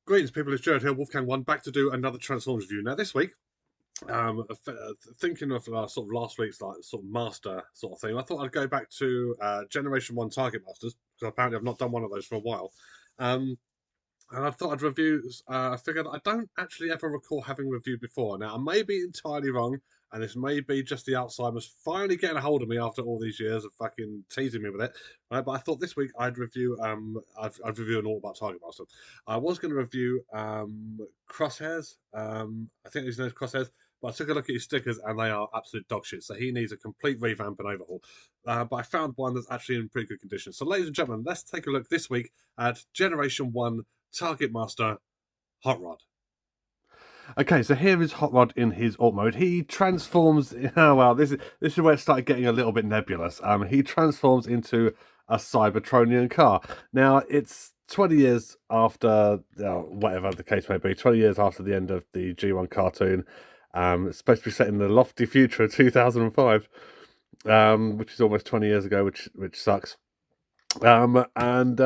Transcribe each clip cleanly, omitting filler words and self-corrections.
Greetings, people. It's Jared here, Wolfgang One, back to do another Transformers review. Now, this week, thinking of sort of last week's like sort of master sort of thing, I thought I'd go back to Generation One Target Masters because apparently I've not done one of those for a while. And I thought I'd review a figure that I don't actually ever recall having reviewed before. Now, I may be entirely wrong, and this may be just the Alzheimer's finally getting a hold of me after all these years of fucking teasing me with it. Right, but I thought this week I'd review I'd review an all about Target Master. I was going to review Crosshairs. I think his name's Crosshairs. But I took a look at his stickers and they are absolute dog shit. So he needs a complete revamp and overhaul. But I found one that's actually in pretty good condition. So, ladies and gentlemen, let's take a look this week at Generation 1 Targetmaster Hot Rod. Okay, so here is Hot Rod in his alt mode. He transforms. Oh well, this is where it started getting a little bit nebulous. He transforms into a Cybertronian car. Now it's 20 years after whatever the case may be. 20 years after the end of the G1 cartoon. It's supposed to be set in the lofty future of 2005, which is almost 20 years ago, which sucks. And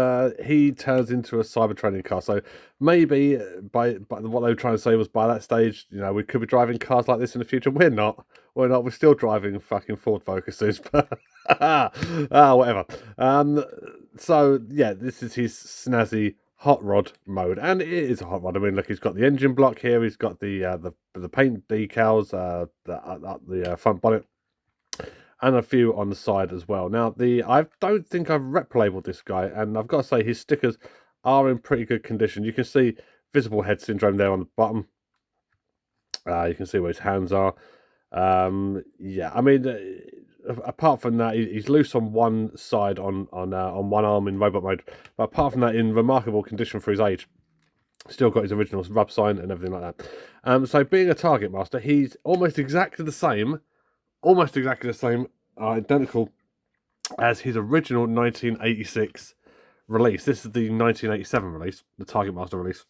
he turns into a Cybertronian car. So maybe by what they were trying to say was by that stage, we could be driving cars like this in the future. We're not. We're still driving fucking Ford Focuses, but whatever. So yeah, this is his snazzy hot rod mode, and it is a hot rod. I mean, look, he's got the engine block here. He's got the paint decals, the front bonnet, and a few on the side as well. Now, I don't think I've rep labeled this guy, and I've got to say his stickers are in pretty good condition. You can see visible head syndrome there on the bottom. You can see where his hands are. Yeah, I mean, apart from that, he's loose on one side on one arm in robot mode. But apart from that, in remarkable condition for his age. Still got his original rub sign and everything like that. So being a Target Master, he's almost exactly the same, identical as his original 1986 release. This is the 1987 release, the Target Master release.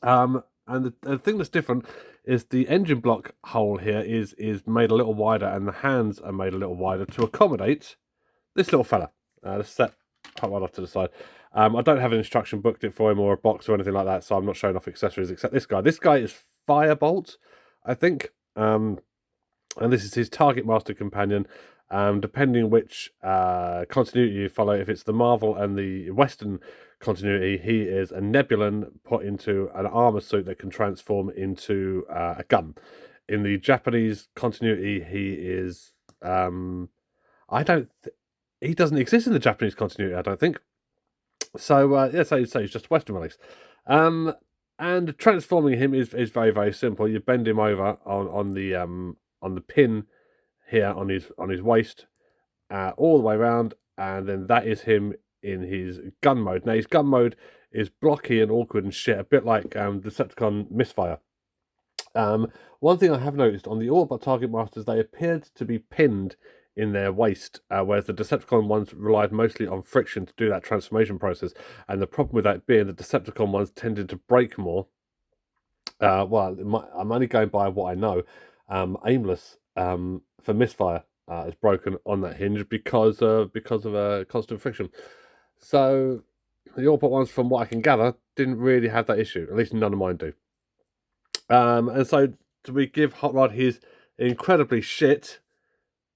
And the thing that's different is the engine block hole here is made a little wider, and the hands are made a little wider to accommodate this little fella. Let's set Hot Rod off to the side. I don't have an instruction booklet for him or a box or anything like that, so I'm not showing off accessories except this guy. This guy is Firebolt, I think. And this is his Target Master companion. Depending which continuity you follow, if it's the Marvel and the Western continuity, he is a Nebulan put into an armor suit that can transform into a gun. In the Japanese continuity, he is he doesn't exist in the Japanese continuity, I don't think. So yeah, so he's just Western release. And transforming him is very, very simple. You bend him over on the pin here on his waist, all the way around, and then that is him in his gun mode. Now his gun mode is blocky and awkward and shit, a bit like Decepticon Misfire. One thing I have noticed on the Autobot Target Masters, they appeared to be pinned in their waist, whereas the Decepticon ones relied mostly on friction to do that transformation process. And the problem with that being the Decepticon ones tended to break more. Well, I'm only going by what I know. Aimless for Misfire is broken on that hinge because of constant friction. So the Autobot ones, from what I can gather, didn't really have that issue. At least none of mine do. And so we give Hot Rod his incredibly shit,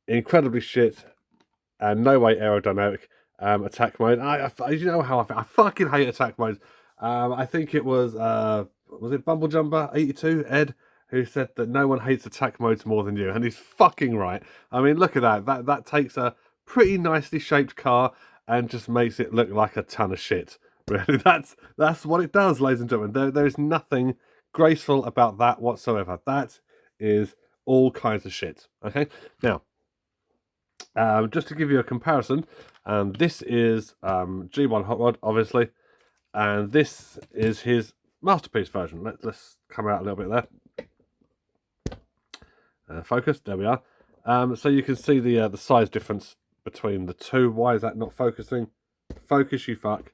and no way aerodynamic attack mode. You know how I fucking hate attack modes. I think it was it Bumble Jumper 82 Ed who said that no one hates attack modes more than you, and he's fucking right. I mean, look at that. That takes a pretty nicely shaped car and just makes it look like a ton of shit. Really, that's what it does, ladies and gentlemen. There is nothing graceful about that whatsoever. That is all kinds of shit. Okay, now just to give you a comparison, this is G1 Hot Rod, obviously, and this is his masterpiece version. Let's come out a little bit there. Focus. There we are. So you can see the size difference between the two. Why is that not focusing? Focus, you fuck.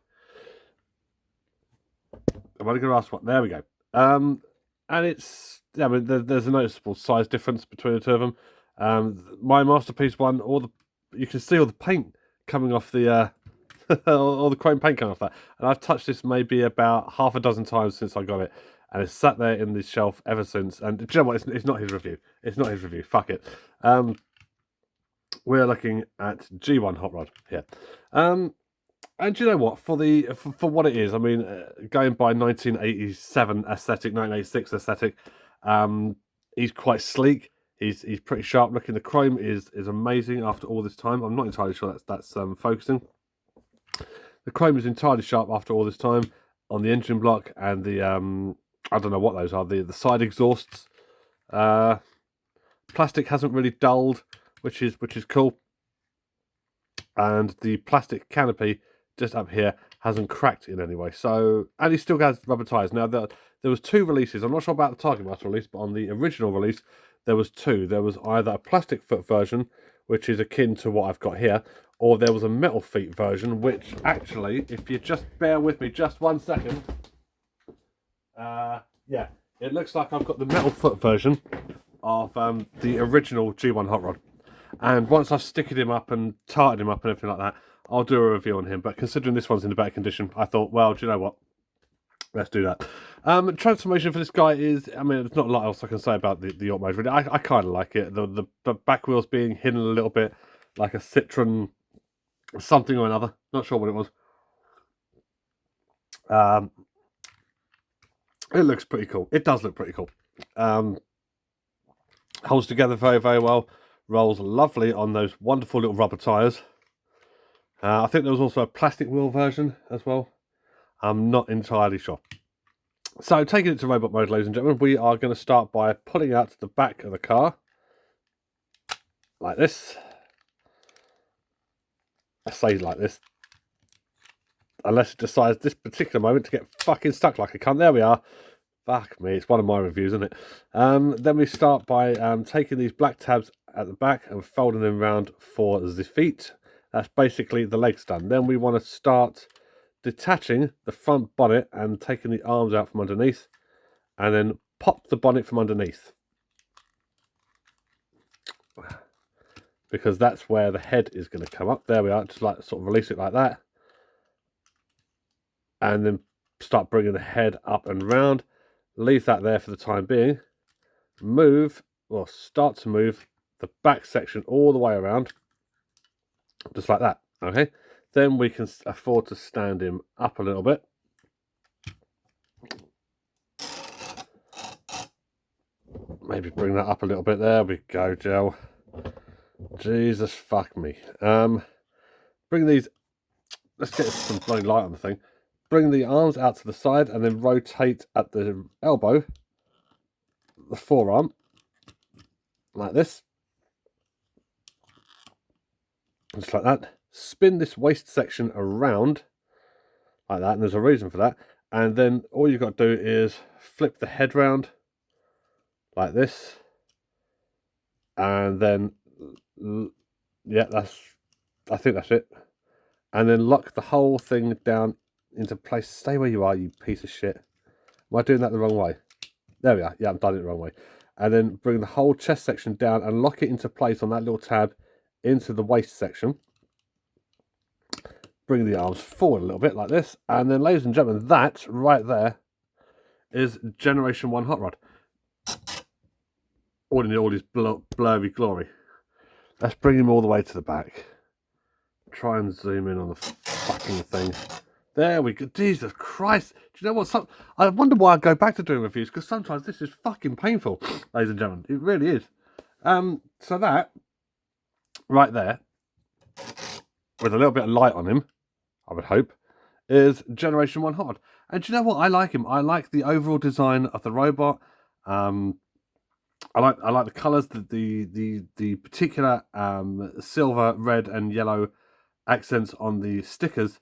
I'm only going to ask what. There we go. And it's, I mean, there's a noticeable size difference between the two of them. My masterpiece one, you can see all the paint coming off the or the chrome paint coming off that. And I've touched this maybe about half a dozen times since I got it, and it's sat there in this shelf ever since. And do you know what? It's not his review. It's not his review. Fuck it. We're looking at G1 Hot Rod here. And you know what? For what it is, I mean, going by 1987 aesthetic, 1986 aesthetic, he's quite sleek. He's pretty sharp looking. The chrome is amazing after all this time. I'm not entirely sure that's focusing. The chrome is entirely sharp after all this time on the engine block and the I don't know what those are. The side exhausts. Plastic hasn't really dulled, which is cool. And the plastic canopy just up here hasn't cracked in any way. So, and he still has rubber tyres. Now, there was 2 releases. I'm not sure about the Targetmaster release, but on the original release, there was 2. There was either a plastic foot version, which is akin to what I've got here, or there was a metal feet version, which actually, if you just bear with me just 1 second, yeah, it looks like I've got the metal foot version of the original G1 Hot Rod. And once I've sticked him up and tarted him up and everything like that, I'll do a review on him. But considering this one's in a better condition, I thought, well, do you know what? Let's do that. Transformation for this guy is, I mean, there's not a lot else I can say about the Yacht mode, really. I kind of like it. The back wheels being hidden a little bit, like a Citroen something or another. Not sure what it was. It looks pretty cool. It does look pretty cool. Holds together very, very well. Rolls lovely on those wonderful little rubber tyres. I think there was also a plastic wheel version as well. I'm not entirely sure. So, taking it to robot mode, ladies and gentlemen, we are going to start by pulling out the back of the car. Like this. I say like this. Unless it decides this particular moment to get fucking stuck like a cunt. There we are. Fuck me, it's one of my reviews, isn't it? Then we start by taking these black tabs at the back and folding them around for the feet. That's basically the legs done. Then we want to start detaching the front bonnet and taking the arms out from underneath, and then pop the bonnet from underneath, because that's where the head is going to come up. There we are. Just like sort of release it like that, and then start bringing the head up and round. Leave that there for the time being. Start to move the back section all the way around, just like that. Okay, then we can afford to stand him up a little bit. Maybe bring that up a little bit. There we go, Joe. Jesus fuck me. Bring these. Let's get some bloody light on the thing. Bring the arms out to the side and then rotate at the elbow, the forearm, like this. Just like that. Spin this waist section around, like that, and there's a reason for that. And then all you've got to do is flip the head round, like this. And then, yeah, I think that's it. And then lock the whole thing down into place. Stay where you are, you piece of shit. Am I doing that the wrong way? There we are. Yeah, I've done it the wrong way. And then bring the whole chest section down and lock it into place on that little tab into the waist section. Bring the arms forward a little bit like this. And then, ladies and gentlemen, that right there is Generation 1 Hot Rod. All in all, this blurry glory. Let's bring him all the way to the back. Try and zoom in on the fucking thing. There we go. Jesus Christ. Do you know what? I wonder why I go back to doing reviews, because sometimes this is fucking painful, ladies and gentlemen. It really is. So that, right there, with a little bit of light on him, I would hope, is Generation 1 Hot Rod. And do you know what? I like him. I like the overall design of the robot. I like the colours, the particular silver, red, and yellow accents on the stickers.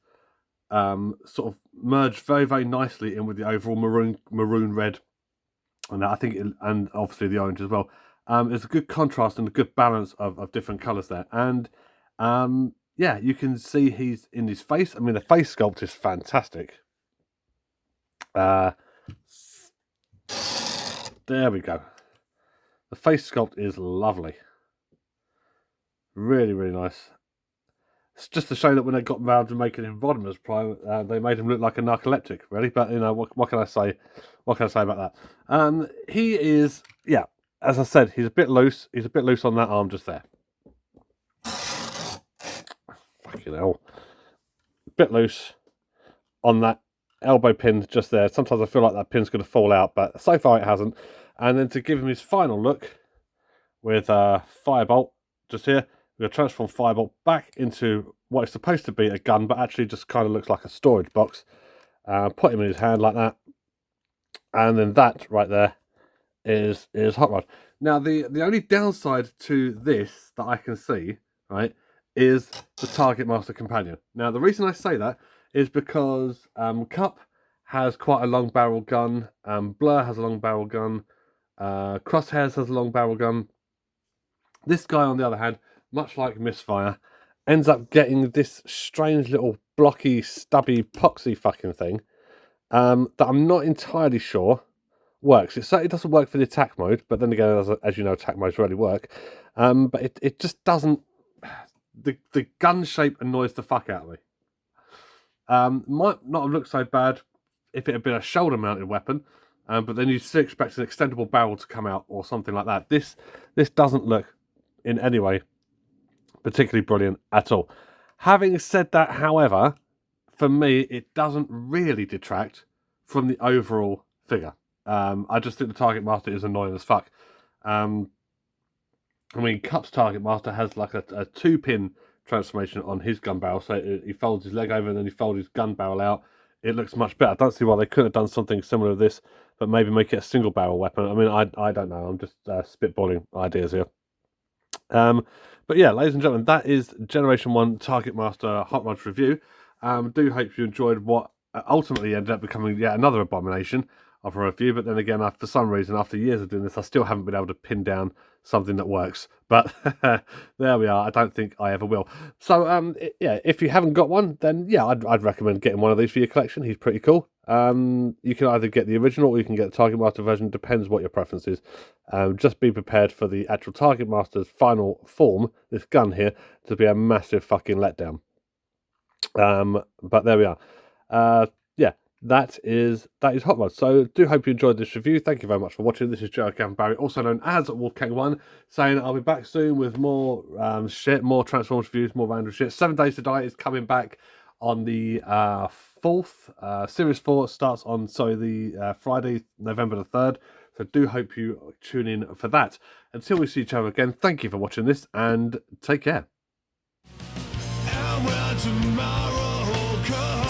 Sort of merge very, very nicely in with the overall maroon red, and I think, and obviously the orange as well. There's a good contrast and a good balance of different colours there, and yeah, you can see he's in his face. I mean, the face sculpt is fantastic. There we go. The face sculpt is lovely. Really, really nice. It's just a shame that when they got round to making him Rodimus Prime, they made him look like a narcoleptic, really. But, you know, what can I say? What can I say about that? He is, yeah, as I said, he's a bit loose. He's a bit loose on that arm just there. Fucking hell. A bit loose on that elbow pin just there. Sometimes I feel like that pin's going to fall out, but so far it hasn't. And then to give him his final look with Firebolt just here, we're going to transform Firebolt back into what is supposed to be a gun, but actually just kind of looks like a storage box. Put him in his hand like that. And then that right there is Hot Rod. Now, the only downside to this that I can see, right, is the Targetmaster Companion. Now, the reason I say that is because Cup has quite a long barrel gun, Blur has a long barrel gun, Crosshairs has a long barrel gun. This guy, on the other hand, much like Misfire, ends up getting this strange little blocky, stubby, poxy fucking thing that I'm not entirely sure works. It certainly doesn't work for the attack mode, but then again, as you know, attack modes rarely work. But it just doesn't... The gun shape annoys the fuck out of me. Might not have looked so bad if it had been a shoulder-mounted weapon, but then you'd still expect an extendable barrel to come out or something like that. This doesn't look in any way particularly brilliant at all. Having said that, however, for me, it doesn't really detract from the overall figure. I just think the Targetmaster is annoying as fuck. I mean, Cup's Targetmaster has like a 2-pin transformation on his gun barrel, so he folds his leg over and then he folds his gun barrel out. It looks much better. I don't see why they couldn't have done something similar to this, but maybe make it a single barrel weapon. I mean, I don't know. I'm just spitballing ideas here. But yeah, ladies and gentlemen, that is Generation 1 Targetmaster Hot Rods review. Do hope you enjoyed what ultimately ended up becoming yet another abomination of a review, but then again, for some reason, after years of doing this, I still haven't been able to pin down something that works. But there we are. I don't think I ever will. So yeah, if you haven't got one, then yeah, I'd recommend getting one of these for your collection. He's pretty cool. You can either get the original or you can get the Targetmaster version. Depends what your preference is. Just be prepared for the actual Targetmaster's final form, this gun here, to be a massive fucking letdown. But there we are. Yeah, that is Hot Rod. So do hope you enjoyed this review. Thank you very much for watching. This is Joe Barry, also known as Wolfgang1, saying I'll be back soon with more shit, more Transformers reviews, more random shit. 7 Days to Die is coming back on the 4th. Series 4 starts on the Friday, November the 3rd. So do hope you tune in for that. Until we see each other again, thank you for watching this and take care. And when tomorrow comes